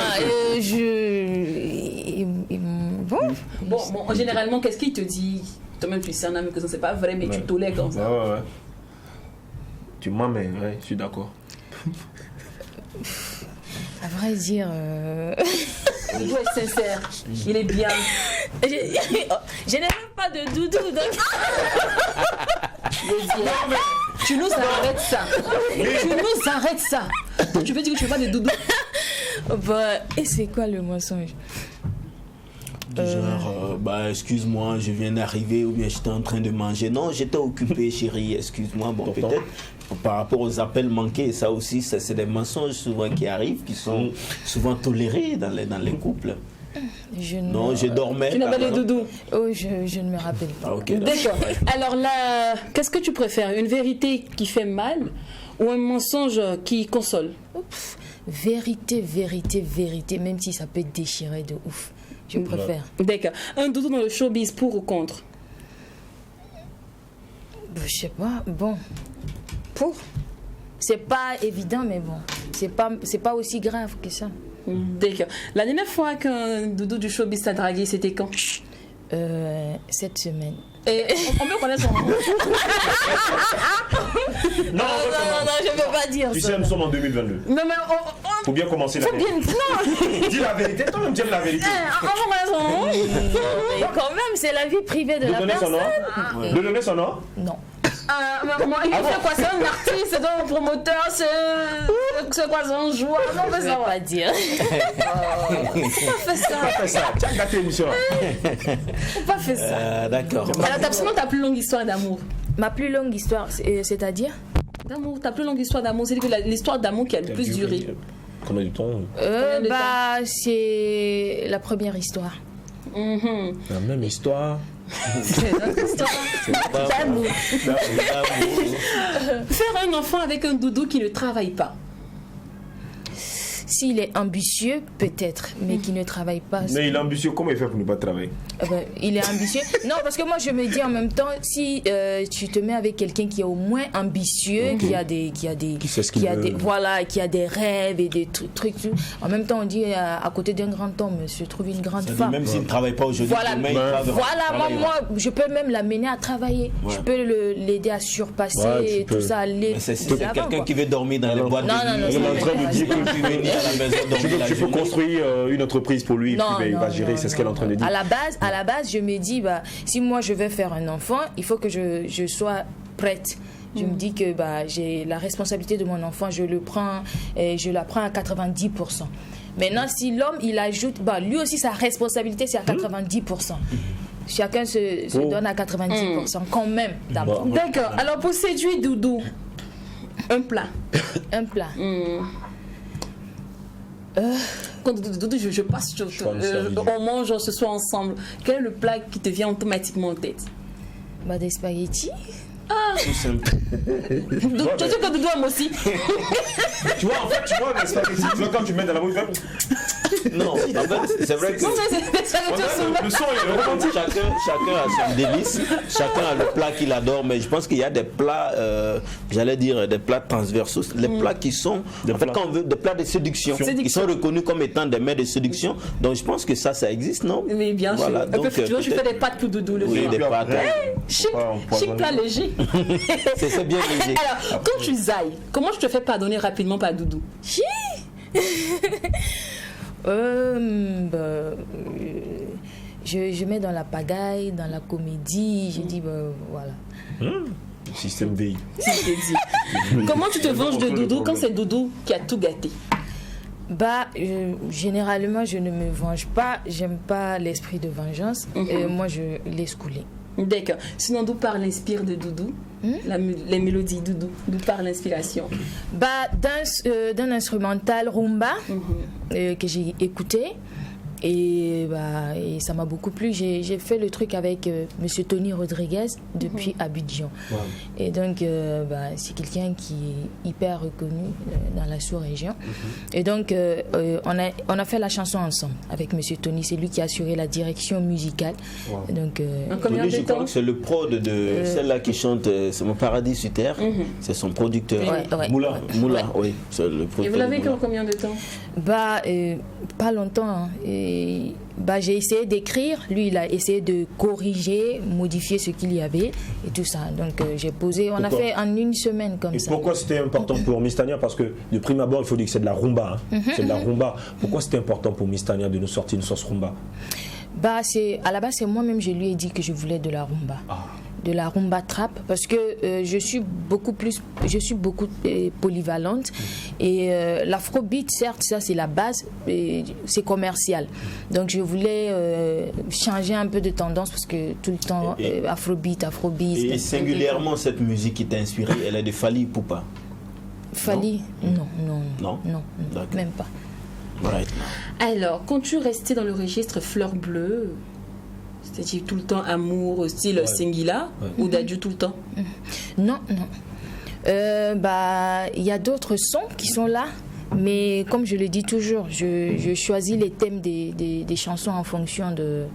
Bon, généralement, qu'est-ce qu'il te dit? Toi-même, tu sais un ami que ça, c'est pas vrai, mais tu tolères comme ça. Ouais. Tu mens, mais ouais, je suis d'accord. à vrai dire... Il doit être sincère. Il est bien. Je n'ai même pas de doudou, donc... Tu nous arrêtes ça. Tu nous arrêtes ça. Tu veux dire que tu veux pas de doudou? Et c'est quoi le mensonge? Genre, excuse-moi, je viens d'arriver ou bien j'étais en train de manger. Non, j'étais occupé, chérie, excuse-moi. Bon, peut-être par rapport aux appels manqués, ça aussi, c'est des mensonges souvent qui arrivent, qui sont souvent tolérés dans les couples. Je dormais. Tu n'as pas de doudou? Oh, je ne me rappelle pas. Okay, d'accord. Alors là, qu'est-ce que tu préfères? Une vérité qui fait mal ou un mensonge qui console? Vérité, même si ça peut déchirer de ouf. Je préfère. D'accord. Un doudou dans le showbiz, pour ou contre? Je sais pas. Bon. Pour. C'est pas évident, mais bon. C'est pas aussi grave que ça. D'accord. La dernière fois qu'un doudou du showbiz t'a dragué, c'était quand? Cette semaine. Et on peut connaître son nom? Non, je ne peux pas dire ça. Tu sais, nous sommes en 2022. Non, mais faut bien commencer la vérité. Non. Dis la vérité, toi-même, tu aimes la vérité. On peut connaître son nom? Mais quand même, c'est la vie privée de la personne. De donner son nom? Non. Il fait quoi? C'est un artiste, c'est un promoteur, c'est quoi? C'est un joueur? Non, mais ça va pas dire. Faut pas faire ça. Tu as gâté l'émission. Faut pas faire ça. D'accord. Alors, sinon, ta plus longue histoire d'amour? Ma plus longue histoire, c'est-à-dire? D'amour, ta plus longue histoire d'amour, c'est l'histoire d'amour qui a le plus duré. Combien de temps? C'est la première histoire. La même histoire. C'est notre histoire d'amour. Faire un enfant avec un doudou qui ne travaille pas. S'il est ambitieux, peut-être, mais qui ne travaille pas. Mais il est ambitieux, comment il fait pour ne pas travailler? Il est ambitieux. Non, parce que moi je me dis en même temps, si tu te mets avec quelqu'un qui est au moins ambitieux, qui a des rêves et des trucs. En même temps, on dit à côté d'un grand homme se trouve une grande femme. Même s'il ne travaille pas aujourd'hui, moi je peux même l'amener à travailler. Ouais. Je peux l'aider à surpasser et tout ça. C'est quelqu'un qui veut dormir dans les boîtes. Non. Tu peux construire une entreprise pour lui, il va gérer, c'est ce qu'elle est en train de dire. À la base, je me dis, si moi je veux faire un enfant, il faut que je sois prête. Je me dis que j'ai la responsabilité de mon enfant, je la prends à 90%. Maintenant, si l'homme, il ajoute, lui aussi sa responsabilité, c'est à 90%. Chacun se donne à 90% quand même, d'abord. D'accord. Alors, pour séduire Doudou, un plat. Un plat. Quand Doudou, je passe, on mange ce soir ensemble. Quel est le plat qui te vient automatiquement en tête? Des spaghettis. Tout simple. Tu sais que Doudou aime aussi. Tu vois, les spaghettis, quand tu mets dans la bouche, non, en fait, c'est vrai que le son est romantique. Chacun a son délice, chacun a le plat qu'il adore, mais je pense qu'il y a des plats, des plats transversaux, les plats qui sont, quand on veut, des plats de séduction, qui sont reconnus comme étant des mets de séduction. Donc je pense que ça existe, non? Oui, bien sûr. Donc, tu vois, je fais des pâtes pour Doudou le soir. Oui, des pâtes. Chic plat léger. C'est bien léger. Alors, quand tu zailles, comment je te fais pardonner rapidement par Doudou? Je mets dans la pagaille, dans la comédie, je dis voilà. Système VI. Comment tu te venges de Doudou quand c'est Doudou qui a tout gâté? Généralement je ne me venge pas, j'aime pas l'esprit de vengeance, moi je laisse couler. D'accord. Sinon, d'où part l'inspire de Doudou? Les mélodies Doudou, d'où part l'inspiration? D'un instrumental rumba que j'ai écouté. Et ça m'a beaucoup plu. J'ai fait le truc avec Monsieur Tony Rodriguez depuis Abidjan. Wow. Et donc, c'est quelqu'un qui est hyper reconnu dans la sous-région. Et donc, on a fait la chanson ensemble avec Monsieur Tony. C'est lui qui a assuré la direction musicale. Wow. Donc, Combien Je de crois temps? que c'est le prod de celle-là qui chante C'est mon paradis sur terre. C'est son producteur. Ouais. Moula, oui. C'est le producteur. Et vous l'avez de Moula. combien de temps? Pas longtemps. Hein. Et, j'ai essayé d'écrire. Lui, il a essayé de corriger, modifier ce qu'il y avait et tout ça. Donc, j'ai posé. On a Pourquoi? fait en une semaine comme Et ça. pourquoi c'était important pour Miss Tania? Parce que de prime abord, il faut dire que c'est de la rumba. C'est de la rumba. Pourquoi c'était important pour Miss Tania de nous sortir une sauce rumba? À la base, c'est moi-même, je lui ai dit que je voulais de la rumba. De la rumba trap, parce que je suis beaucoup polyvalente. Et l'afrobeat, certes, ça c'est la base, c'est commercial. Donc je voulais changer un peu de tendance, parce que tout le temps, afrobeat. Et singulièrement, cette musique qui t'a inspiré, elle est de Fally Ipupa. Fally? Non, D'accord. même pas. Right. Alors, quand tu restais dans le registre Fleur Bleue, c'est-à-dire tout le temps amour, style Singila, ou d'adieu tout le temps? Non. Il y a d'autres sons qui sont là, mais comme je le dis toujours, je choisis les thèmes des chansons en fonction de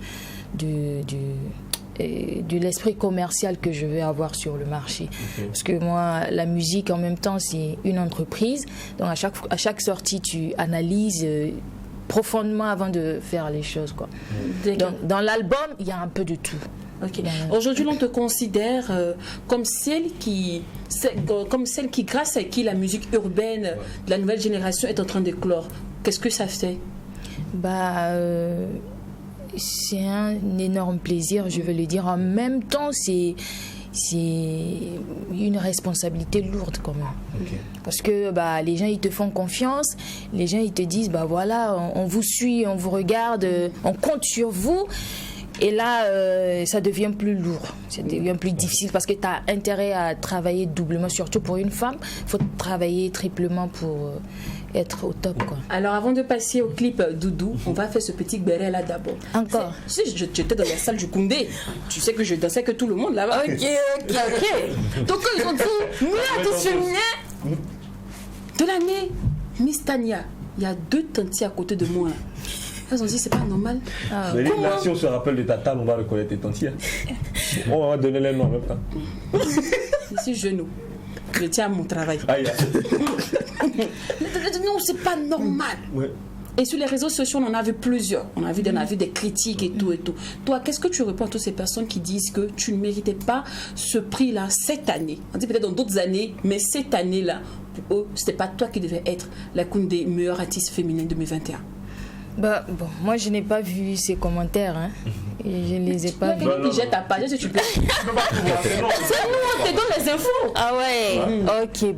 l'esprit commercial que je vais avoir sur le marché. Parce que moi, la musique en même temps, c'est une entreprise. Donc à chaque sortie, tu analyses profondément avant de faire les choses, quoi. Donc, dans l'album, il y a un peu de tout. Okay. Aujourd'hui, on te considère comme celle qui, grâce à qui la musique urbaine de la nouvelle génération est en train d'éclore. Qu'est-ce que ça fait? C'est un énorme plaisir, je veux le dire. En même temps, c'est une responsabilité lourde quand même. Parce que les gens ils te font confiance, les gens ils te disent voilà, on vous suit, on vous regarde, on compte sur vous. Et là, ça devient plus lourd, ça devient plus difficile, parce que tu as intérêt à travailler doublement, surtout pour une femme. Il faut travailler triplement pour être au top, quoi. Alors, avant de passer au clip Doudou, on va faire ce petit béret là d'abord. Encore. Si j'étais dans la salle du Koundé, tu sais que je dansais que tout le monde là-bas. Ok. Donc, ils ont dit, Mia, tout féminin de l'année, Miss Tania. Il y a 2 tantis à côté de moi. Elles ont dit, c'est pas normal. Là, si on se rappelle de ta table, on va reconnaître tes tantis. On va donner les noms en même temps. Ici, genou. Je tiens à mon travail. Non, c'est pas normal. Ouais. Et sur les réseaux sociaux, on en a vu plusieurs. On a vu des critiques et tout et tout. Toi, qu'est-ce que tu réponds à toutes ces personnes qui disent que tu ne méritais pas ce prix-là cette année? On dit peut-être dans d'autres années, mais cette année-là, pour eux, c'était pas toi qui devais être la Koundé meilleure artiste féminine 2021. Moi je n'ai pas vu ces commentaires, hein. Et je ne les ai pas vus. Quelqu'un qui jette ta page, si tu plais. C'est nous, on te donne les infos. Ah ouais, ok,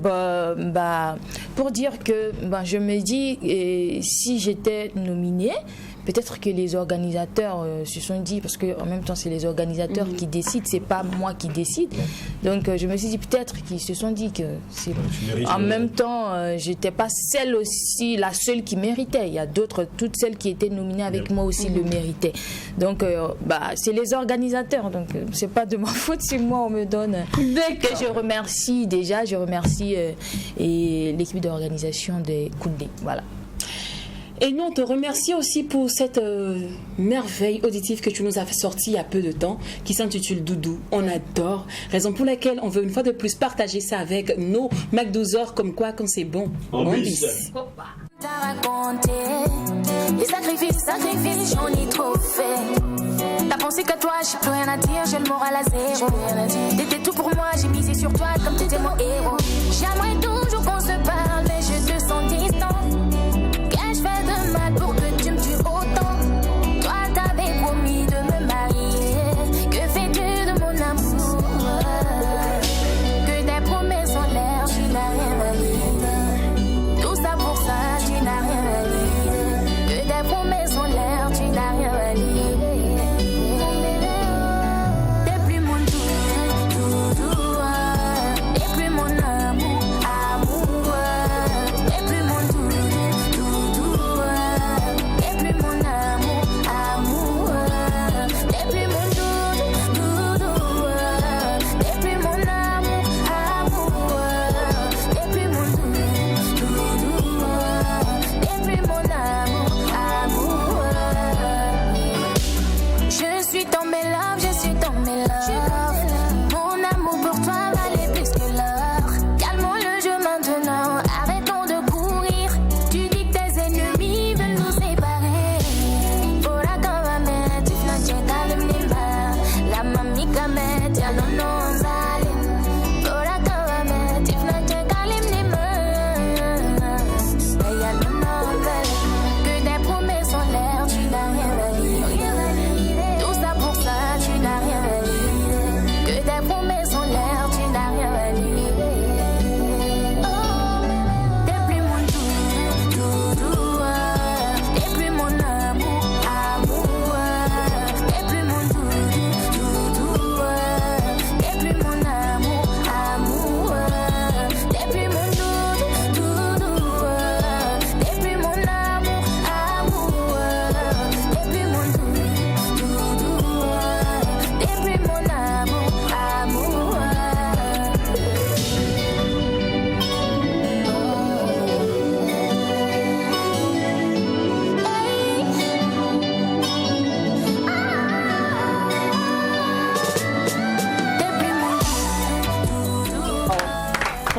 pour dire que je me dis, si j'étais nominée, peut-être que les organisateurs se sont dit, parce qu'en même temps c'est les organisateurs qui décident, c'est pas moi qui décide. Donc je me suis dit peut-être qu'ils se sont dit que c'est en même temps j'étais pas la seule qui méritait. Il y a d'autres, toutes celles qui étaient nominées avec moi aussi le méritaient. Donc c'est les organisateurs, donc c'est pas de ma faute si moi on me donne. Que je remercie et l'équipe d'organisation des Koundé. Voilà. Et nous, on te remercie aussi pour cette merveille auditive que tu nous as fait sortir il y a peu de temps, qui s'intitule Doudou. On adore. Raison pour laquelle on veut une fois de plus partager ça avec nos McDouzors, comme quoi quand c'est bon, on bis. T'as raconté les sacrifices, j'en ai trop fait. T'as pensé qu'à toi, j'ai plus rien à dire, j'ai le moral à zéro. T'étais tout pour moi, j'ai misé sur toi comme t'étais mon héros. J'aimerais toujours qu'on se parle, mais je te sens distant. Qu'ai-je fait de mal pour que tu me tues autant? Toi, t'avais promis de me marier. Que fais-tu de mon amour? Que des promesses en l'air, tu n'as rien validé. Tout ça pour ça, tu n'as rien validé. Que des promesses en l'air, tu n'as rien validé. T'es plus mon doudou, t'es plus mon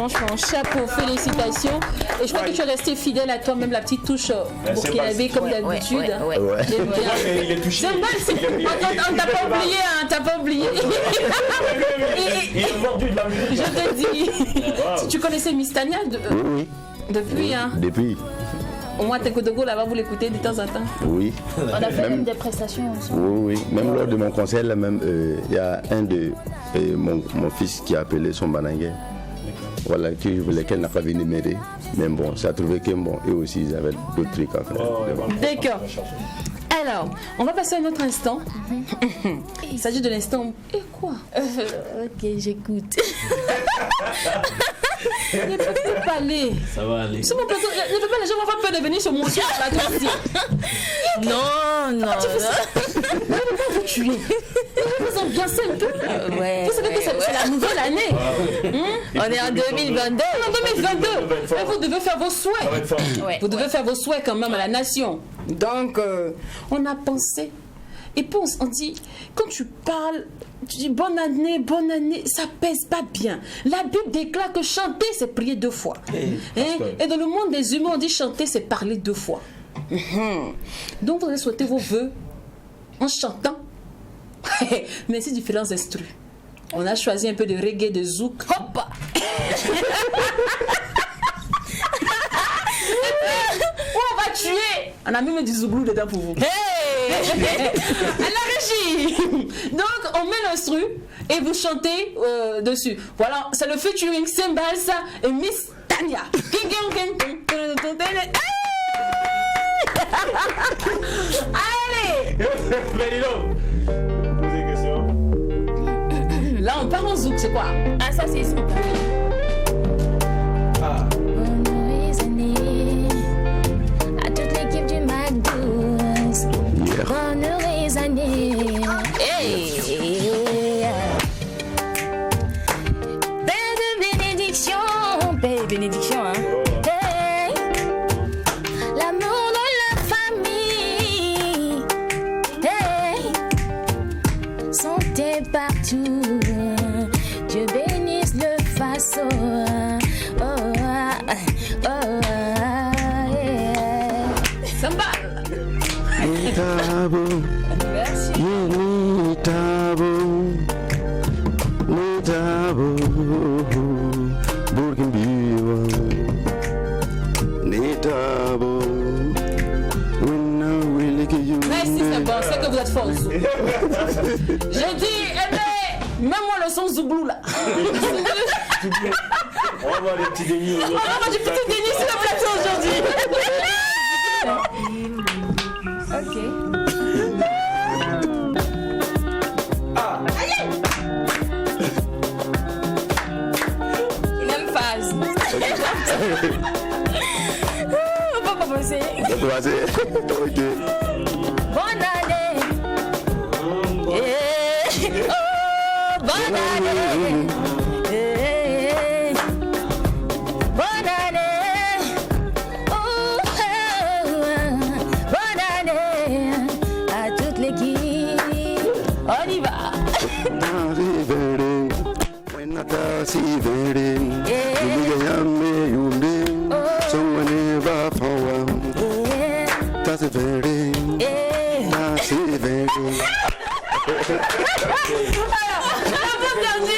Franchement, chapeau, félicitations. Et je crois que tu es resté fidèle à toi-même, la petite touche burkinabé comme d'habitude. Ouais. J'aime bien. Il est touché. J'aime bien, on t'a pas oublié, hein, t'as pas oublié. Il est mordu de la musique. Je te dis, tu connaissais Miss Tania Oui. depuis, hein? Depuis. Au moins, Tekodogo, là-bas, vous l'écoutez de temps en temps. Oui. On a fait même des prestations ensemble. Oui. Même lors de mon concert, là, même, il y a un de mon fils qui a appelé son bananguet. Voilà, lequel n'a pas venu m'aider. Mais bon, ça a trouvé que bon, eux aussi, ils avaient d'autres trucs à faire. D'accord. Alors, on va passer à un autre instant. Il s'agit de l'instant. Et quoi? Ok, j'écoute. Ne peux plus parler. Ça va aller. Sur mon plateau, ne peux pas, les gens vont avoir peur de venir sur mon plateau ici. Non. Je ne peux pas vous tuer. Je vais vous ambiancer un peu. Ouais. Vous savez que c'est la nouvelle année. On est en 2022. En 2022. Et vous devez faire vos souhaits. Ouais. Vous devez faire vos souhaits quand même à la nation. Donc, on a pensé. Et puis on dit, quand tu parles, tu dis bonne année, ça pèse pas bien. La Bible déclare que chanter, c'est prier 2 fois. Et dans le monde des humains, on dit chanter, c'est parler 2 fois. Donc vous allez souhaiter vos vœux en chantant. Mais c'est différents instruments. On a choisi un peu de reggae, de zouk. Hop! On va tuer. On a même du zouglou dedans pour vous. À la régie. Donc on met l'instru et vous chantez dessus. Voilà, c'est le featuring Sembalsa et Miss Tania. Allez. Là on part en zouk, c'est quoi? Ah, ça c'est super. À toute l'équipe du McDouce. Bonne heureuse année. Hey. Paix de bénédiction. Paix et bénédiction, hein. Hey. L'amour dans la famille. Hey. Santé partout. Dieu bénisse le faso. Samba. Merci, c'est bon, c'est que vous êtes fort. J'ai dit, même-moi le son zouglou là. On va voir les petits dénis. On va avoir du petit déni sur le plateau aujourd'hui. Ok. Il aime phase. On va pas passer. Ok. Bonne année. Oh, bonne année. Bonne année. Oh, bonne année à toute l'équipe. On y va.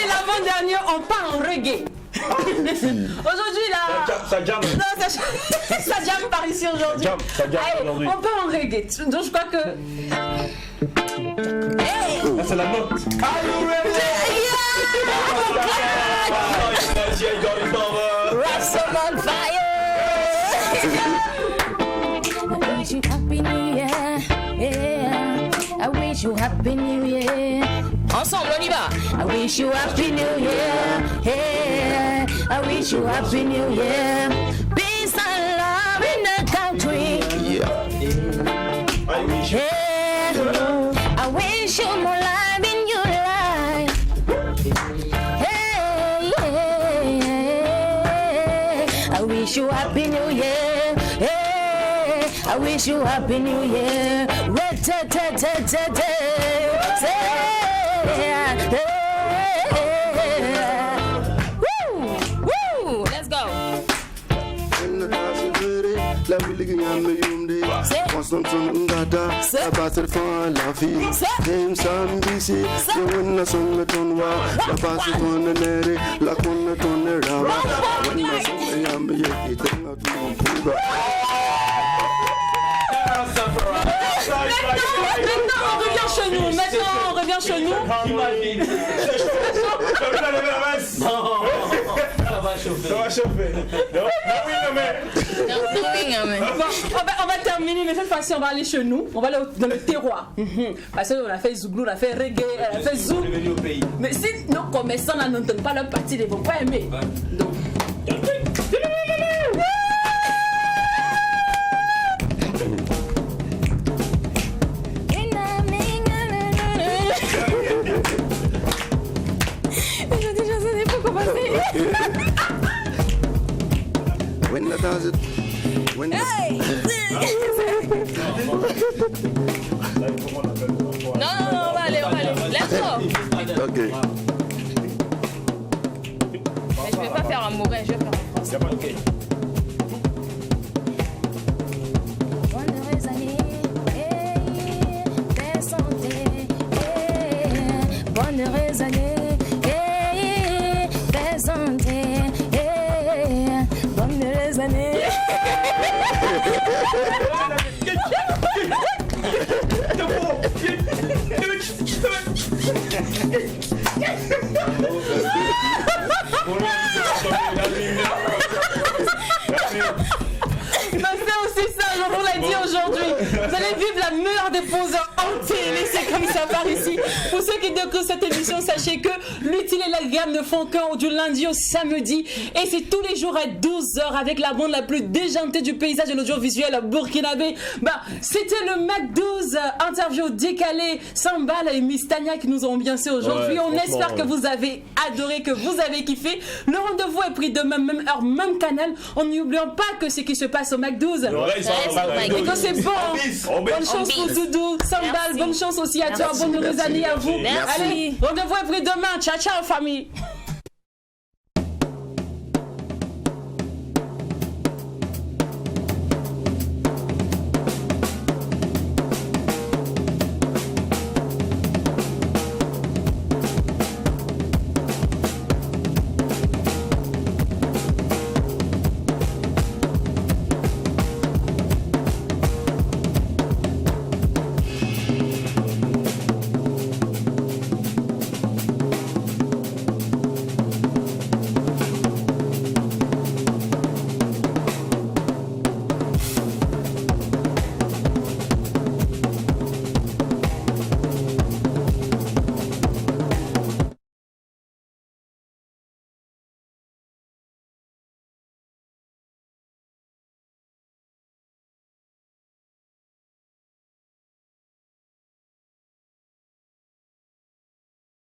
L'avant-dernier, on part en reggae. Aujourd'hui là. Ça jamme. Non, ça jamme par ici aujourd'hui. Ça jamme aujourd'hui. On part en reggae. Donc je crois que. Ah, c'est la note. Are you ready? Russell on fire. I wish you happy new year. Yeah. I wish you happy new year. Ensemble, on y va. I wish you happy new year. Yeah. I wish you happy new year. Peace and love in the country. Yeah. I wish you. Yeah. I wish you more life in your life. Hey, yeah. I wish you happy new year. Hey, I wish you happy new year. Woo, woo. la biligi nyame yumde Konstantin ngada Abatir fan la fi Game sambisi Yewina songa tonwa La basi tonne nere La kone tonne rama Wina songa yambe yeki tenga tumpuga Maintenant, on revient chez nous. Ça va chauffer. On va terminer, mais cette fois-ci, on va aller chez nous. On va aller dans le terroir. Parce qu'on a fait zouglou, on a fait reggae, on a fait zouk. Mais si nos commerçants n'entendent pas leur partie, ils ne vont pas aimer. Donc. When the does it? When the... Non, on va aller. Let's go. Ok. Mais je vais pas faire un mouret, je vais faire un français. Ok. Bonne heureuse année, belle santé, bonne heureuse année, belle santé, bonne heureuse année. C'est aussi ça, on l'a dit aujourd'hui. Vous allez vivre la meilleure des pauses en télé, c'est comme ça par ici. Pour ceux qui découvrent cette émission, sachez que l'utile et l'agréable ne font qu'un du lundi au samedi. Et c'est tous les jours à 12h avec la bande la plus déjantée du paysage de l'audiovisuel burkinabé. C'était le Mac 12, interview décalée, Sambal et Miss Tania qui nous ont ambiancé aujourd'hui. Ouais, on espère que vous avez adoré, que vous avez kiffé. Le rendez-vous est pris demain, même heure, même canal. On n'oublions pas que ce qui se passe au Mac 12. Et que c'est bon. Bonne chance pour Doudou, Sambal, bonne chance aussi à toi. Bonne heureuse année à vous. Merci. Allez, rendez-vous est pris demain. Ciao, ciao, famille.